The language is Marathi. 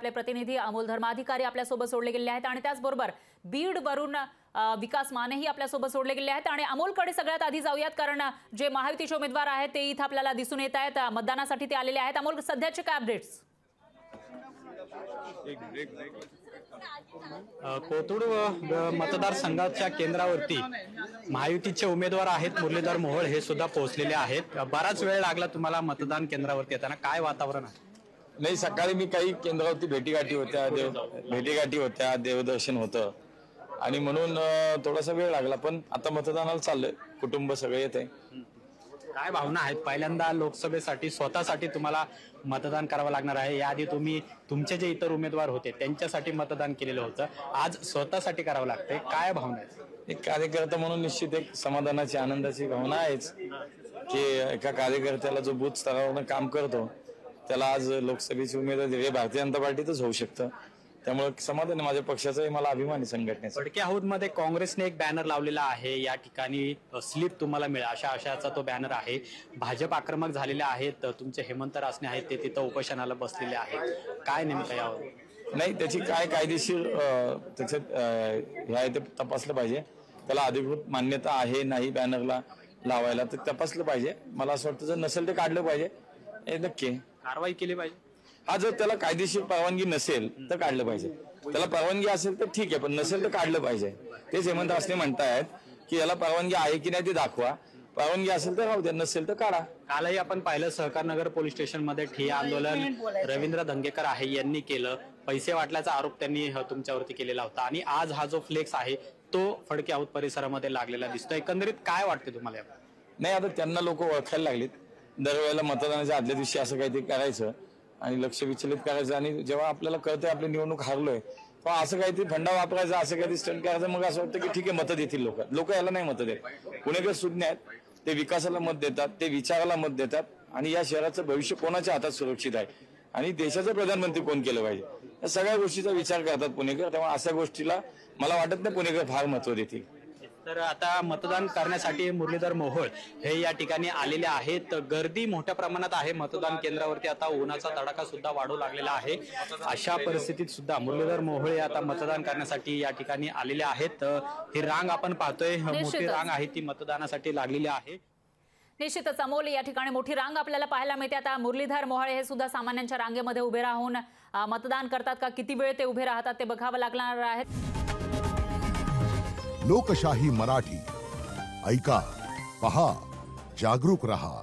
आपले प्रतिनिधी अमोल धर्माधिकारी आपल्यासोबत जोडले गेले आहेत आणि त्याचबरोबर बीड वरून विकास मानेही आपल्यासोबत जोडले गेले आहेत। आणि अमोलकडे सगळ्यात आधी जाऊयात, कारण जे महायुतीचे उमेदवार आहेत ते इथे आपल्याला दिसून येत आहेत, मतदानासाठी ते आलेले आहेत। अमोल, सध्याचे काय अपडेट्स? कोथरूड मतदारसंघाच्या केंद्रावरती महायुतीचे उमेदवार आहेत मुरलीधर मोहोळ हे सुद्धा पोहोचलेले आहेत। बराच वेळ लागला तुम्हाला मतदान केंद्रावरती येताना, काय वातावरण आहे? नाही, सकाळी मी काही केंद्रावरती भेटीगाठी होत्या, देवदर्शन होतं आणि म्हणून थोडासा वेळ लागला, पण आता मतदानाला चाललंय, कुटुंब सगळे येत आहे। काय भावना आहेत? पहिल्यांदा लोकसभेसाठी स्वतःसाठी तुम्हाला मतदान करावं लागणार आहे। याआधी तुम्ही तुमचे जे इतर उमेदवार होते त्यांच्यासाठी मतदान केलेलं होतं, आज स्वतःसाठी करावं लागतंय, काय भावना आहेत? एक कार्यकर्ता म्हणून निश्चित एक समाधानाची, आनंदाची भावना आहेच की एका कार्यकर्त्याला जो बूथ स्तरावर काम करतो त्याला आज लोकसभेची उमेदवारी दिली, भारतीय जनता पार्टीतच होऊ शकतं। त्यामुळे समाधान माझ्या पक्षाचा, मला अभिमान आहे संघटनेचा। फडके हौदमध्ये काँग्रेसने एक बॅनर लावलेला आहे, या ठिकाणी स्लिप तुम्हाला मिळेल अशाचा तो बॅनर आहे। भाजप आक्रमक झालेले आहेत, तुमचे हेमंत रासने आहेत ते तिथं उपोषणाला बसलेले आहेत, काय नेमकं यावर? नाही, त्याची काय कायदेशीर त्याच्यात हे आहे ते तपासलं पाहिजे, त्याला अधिकृत मान्यता आहे नाही बॅनरला लावायला ते तपासलं पाहिजे। मला असं वाटतं जर नसेल ते काढलं पाहिजे, हे नक्की कारवाई केली पाहिजे। हा, जर त्याला कायदेशीर परवानगी नसेल तर काढलं पाहिजे, त्याला परवानगी असेल तर ठीक आहे, पण नसेल तर काढलं पाहिजे। तेच हेमंत रासने म्हणतायत की याला परवानगी आहे की नाही ते दाखवा, परवानगी असेल तर राहू द्या, नसेल तर काढा। कालही आपण पाहिलं सहकारनगर पोलीस स्टेशन मध्ये ठिय्या आंदोलन रवींद्र धंगेकर आहे यांनी केलं, पैसे वाटल्याचा आरोप त्यांनी तुमच्यावरती केलेला होता आणि आज हा जो फ्लेक्स आहे तो फडके हौद परिसरामध्ये लागलेला दिसतो। एकंदरीत काय वाटते तुम्हाला? नाही, आता त्यांना लोक ओळखायला लागलीत, दरवेळेला मतदानाच्या आदल्या दिवशी असं काहीतरी करायचं आणि लक्ष विचलित करायचं, आणि जेव्हा आपल्याला कळतंय आपली निवडणूक हारलोय तेव्हा असं काहीतरी फंडा वापरायचा, असं काहीतरी स्टंट करायचं, मग असं वाटतं की ठीक आहे मतं देतील लोक याला नाही मतं देत। पुणेकर सुज्ञ आहेत, ते विकासाला मत देतात, ते विचाराला मत देतात आणि या शहराचं भविष्य कोणाच्या हातात सुरक्षित आहे आणि देशाचं प्रधानमंत्री कोण केलं पाहिजे या सगळ्या गोष्टीचा विचार करतात पुणेकर। तेव्हा अशा गोष्टीला मला वाटत नाही पुणेकर फार महत्व देतील। तर आता मतदान करण्यासाठी मुरलीधर मोहोळ हे या ठिकाणी आलेले आहेत, गर्दी मोठ्या प्रमाणात आहे मतदान केंद्रावरती। आता उन्हाचा तडाखा सुद्धा वाढू लागलेला आहे, अशा परिस्थितीत सुद्धा मुरलीधर मोहोळ आता मतदान करण्यासाठी या ठिकाणी आलेले आहेत। ही रांग आपण पाहतोय, मोठी रांग आहे ती मतदानासाठी लागलेली आहे। निश्चितच अमोल, या ठिकाणी मोठी रांग आपल्याला पाहायला मिळते। आता मुरलीधर मोहोळ हे सुद्धा सामान्यांच्या रांगेमध्ये उभे राहून मतदान करतात का, किती वेळ ते उभे राहतात ते बघावं लागणार आहे। लोकशाही मराठी, ऐका, पहा, जागरूक रहा।